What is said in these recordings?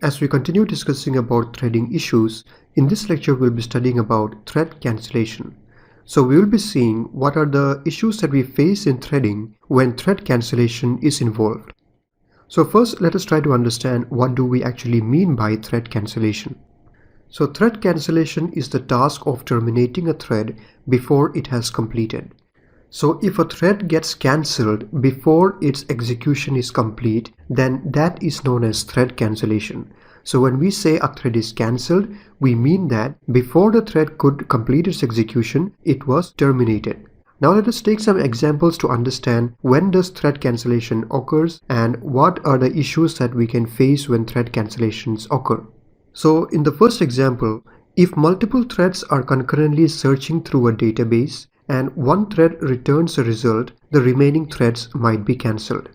As we continue discussing about threading issues, in this lecture we'll be studying about thread cancellation. So we will be seeing what are the issues that we face in threading when thread cancellation is involved. So first, let us try to understand what do we actually mean by thread cancellation. So thread cancellation is the task of terminating a thread before it has completed. So if a thread gets cancelled before its execution is complete, then that is known as thread cancellation. So when we say a thread is cancelled, we mean that before the thread could complete its execution, it was terminated. Now let us take some examples to understand when does thread cancellation occurs and what are the issues that we can face when thread cancellations occur. So in the first example, if multiple threads are concurrently searching through a database and one thread returns a result, the remaining threads might be cancelled.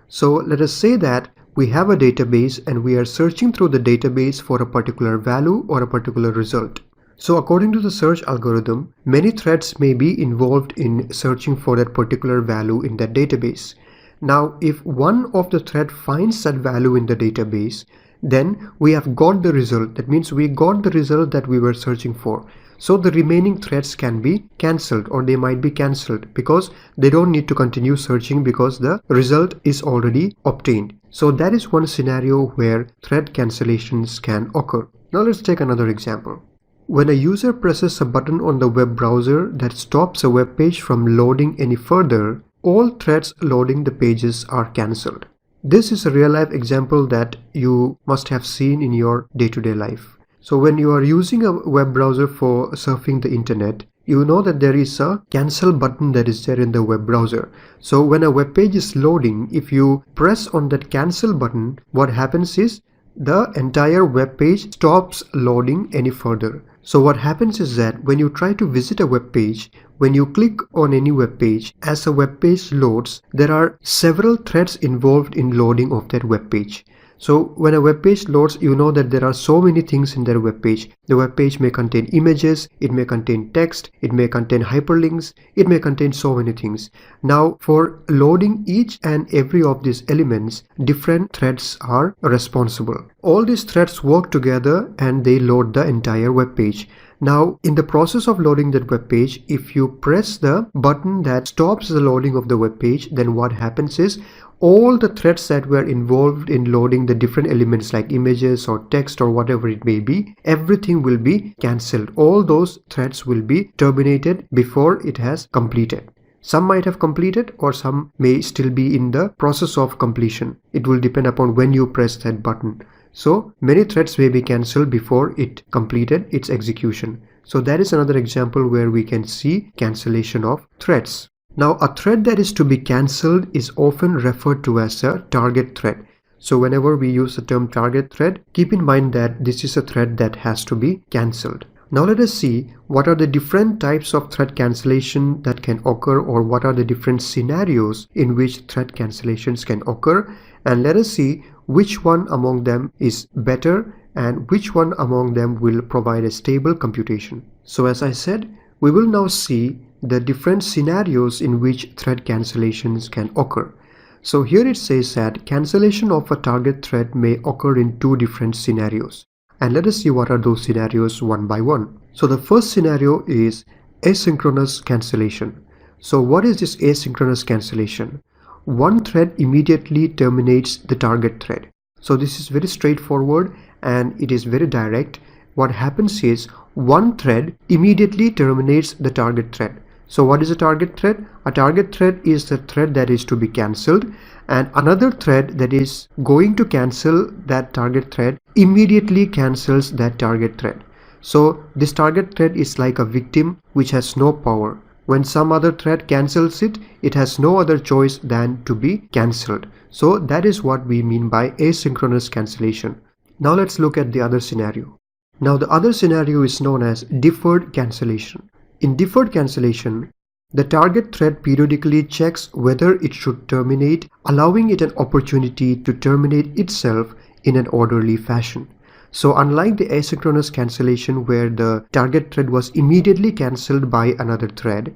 So let us say that we have a database and we are searching through the database for a particular value or a particular result. So according to the search algorithm, many threads may be involved in searching for that particular value in that database. Now, if one of the thread finds that value in the database, then we have got the result. That means we got the result that we were searching for. So the remaining threads can be cancelled, or they might be cancelled because they don't need to continue searching because the result is already obtained. So that is one scenario where thread cancellations can occur. Now let's take another example. When a user presses a button on the web browser that stops a web page from loading any further, all threads loading the pages are cancelled. This is a real-life example that you must have seen in your day-to-day life. So when you are using a web browser for surfing the internet, you know that there is a cancel button that is there in the web browser. So when a web page is loading, if you press on that cancel button, what happens is the entire web page stops loading any further. So what happens is that when you try to visit a web page, when you click on any web page, as a web page loads, there are several threads involved in loading of that web page. So when a web page loads, you know that there are so many things in their web page. The web page may contain images, it may contain text, it may contain hyperlinks, it may contain so many things. Now for loading each and every of these elements, different threads are responsible. All these threads work together and they load the entire web page. Now, in the process of loading that web page, if you press the button that stops the loading of the web page, then what happens is all the threads that were involved in loading the different elements like images or text or whatever it may be, everything will be cancelled. All those threads will be terminated before it has completed. Some might have completed or some may still be in the process of completion. It will depend upon when you press that button. So many threads may be cancelled before it completed its execution. So that is another example where we can see cancellation of threads. Now a thread that is to be cancelled is often referred to as a target thread. So whenever we use the term target thread, keep in mind that this is a thread that has to be cancelled. Now let us see what are the different types of thread cancellation that can occur, or what are the different scenarios in which thread cancellations can occur, and let us see which one among them is better and which one among them will provide a stable computation. So as I said, we will now see the different scenarios in which thread cancellations can occur. So here it says that cancellation of a target thread may occur in two different scenarios. And let us see what are those scenarios one by one. So the first scenario is asynchronous cancellation. So what is this asynchronous cancellation? One thread immediately terminates the target thread. So this is very straightforward and it is very direct. What happens is one thread immediately terminates the target thread. So what is a target thread? A target thread is the thread that is to be cancelled, and another thread that is going to cancel that target thread immediately cancels that target thread. So this target thread is like a victim which has no power. When some other thread cancels it, it has no other choice than to be cancelled. So that is what we mean by asynchronous cancellation. Now let's look at the other scenario. Now the other scenario is known as deferred cancellation. In deferred cancellation, the target thread periodically checks whether it should terminate, allowing it an opportunity to terminate itself in an orderly fashion. So unlike the asynchronous cancellation where the target thread was immediately cancelled by another thread,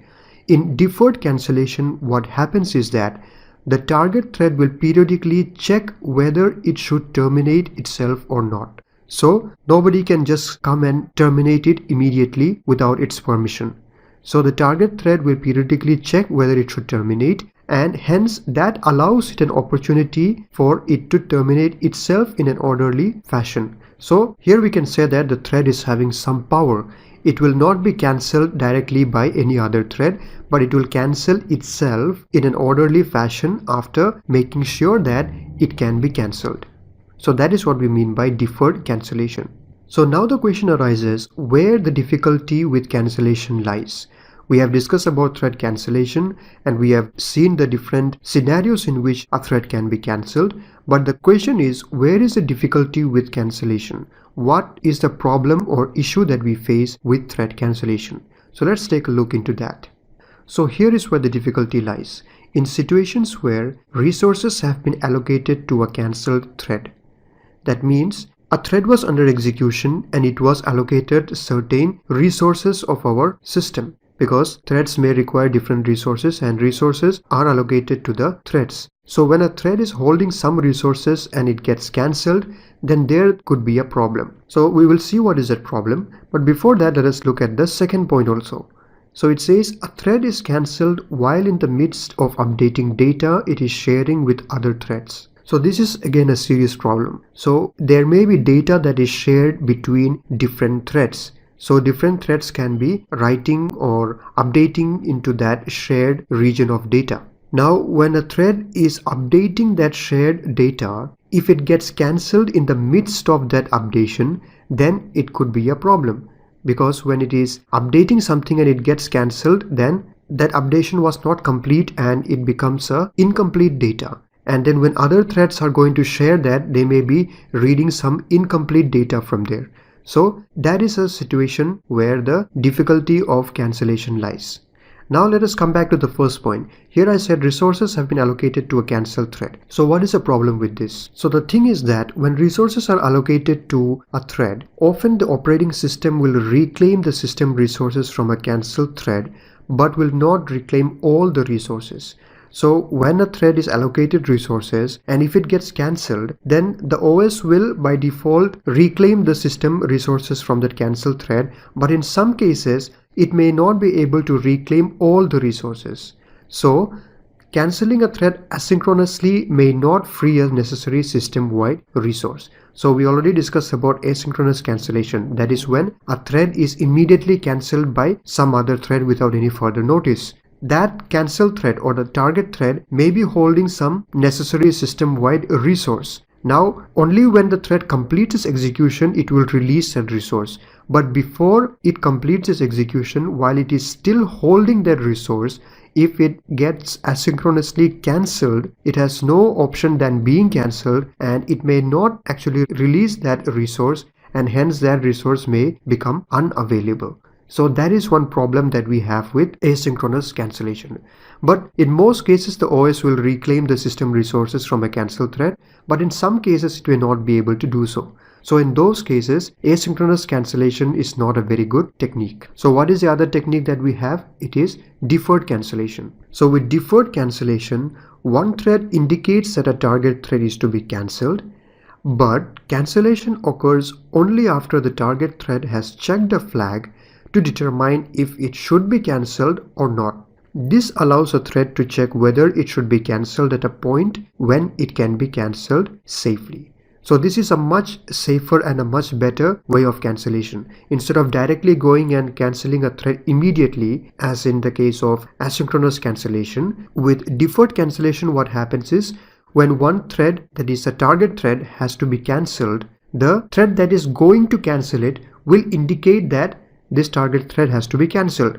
in deferred cancellation what happens is that the target thread will periodically check whether it should terminate itself or not. So nobody can just come and terminate it immediately without its permission. So the target thread will periodically check whether it should terminate, and hence that allows it an opportunity for it to terminate itself in an orderly fashion. So here we can say that the thread is having some power. It will not be cancelled directly by any other thread, but it will cancel itself in an orderly fashion after making sure that it can be cancelled. So that is what we mean by deferred cancellation. So now the question arises where the difficulty with cancellation lies. We have discussed about thread cancellation and we have seen the different scenarios in which a thread can be cancelled. But the question is, where is the difficulty with cancellation? What is the problem or issue that we face with thread cancellation? So let's take a look into that. So here is where the difficulty lies. In situations where resources have been allocated to a cancelled thread. That means a thread was under execution and it was allocated certain resources of our system, because threads may require different resources and resources are allocated to the threads. So when a thread is holding some resources and it gets cancelled, then there could be a problem. So we will see what is that problem. But before that, let us look at the second point also. So it says a thread is cancelled while in the midst of updating data it is sharing with other threads. So this is again a serious problem. So there may be data that is shared between different threads. So different threads can be writing or updating into that shared region of data. Now when a thread is updating that shared data, if it gets cancelled in the midst of that updation, then it could be a problem. Because when it is updating something and it gets cancelled, then that updation was not complete and it becomes a incomplete data. And then when other threads are going to share that, they may be reading some incomplete data from there. So that is a situation where the difficulty of cancellation lies. Now let us come back to the first point. Here I said resources have been allocated to a cancelled thread. So what is the problem with this? So the thing is that when resources are allocated to a thread, often the operating system will reclaim the system resources from a cancelled thread, but will not reclaim all the resources. So when a thread is allocated resources and if it gets cancelled, then the OS will by default reclaim the system resources from that cancelled thread, but in some cases it may not be able to reclaim all the resources. So cancelling a thread asynchronously may not free a necessary system-wide resource. So we already discussed about asynchronous cancellation. That is when a thread is immediately cancelled by some other thread without any further notice. That cancelled thread or the target thread may be holding some necessary system-wide resource. Now, only when the thread completes its execution, it will release that resource. But before it completes its execution, while it is still holding that resource, if it gets asynchronously cancelled, it has no option than being cancelled, and it may not actually release that resource, and hence that resource may become unavailable. So that is one problem that we have with asynchronous cancellation. But in most cases, the OS will reclaim the system resources from a cancelled thread, but in some cases it may not be able to do so. So in those cases, asynchronous cancellation is not a very good technique. So what is the other technique that we have? It is deferred cancellation. So with deferred cancellation, one thread indicates that a target thread is to be cancelled, but cancellation occurs only after the target thread has checked a flag to determine if it should be cancelled or not. This allows a thread to check whether it should be cancelled at a point when it can be cancelled safely. So this is a much safer and a much better way of cancellation. Instead of directly going and cancelling a thread immediately, as in the case of asynchronous cancellation, with deferred cancellation what happens is when one thread, that is a target thread, has to be cancelled, the thread that is going to cancel it will indicate that this target thread has to be cancelled.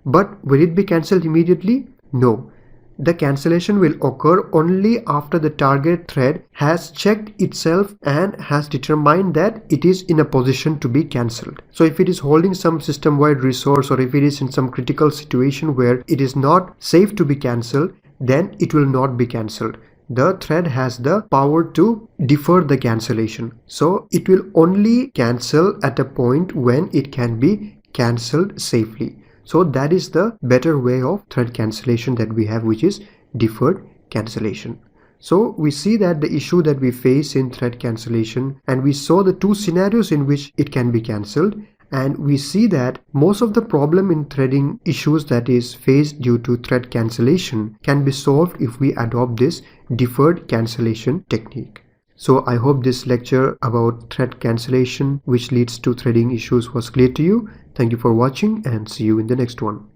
But will it be cancelled immediately? No. The cancellation will occur only after the target thread has checked itself and has determined that it is in a position to be cancelled. So if it is holding some system-wide resource, or if it is in some critical situation where it is not safe to be cancelled, then it will not be cancelled. The thread has the power to defer the cancellation. So it will only cancel at a point when it can be cancelled safely. So that is the better way of thread cancellation that we have, which is deferred cancellation. So we see that the issue that we face in thread cancellation, and we saw the two scenarios in which it can be cancelled, and we see that most of the problem in threading issues that is faced due to thread cancellation can be solved if we adopt this deferred cancellation technique. So I hope this lecture about thread cancellation which leads to threading issues was clear to you. Thank you for watching and see you in the next one.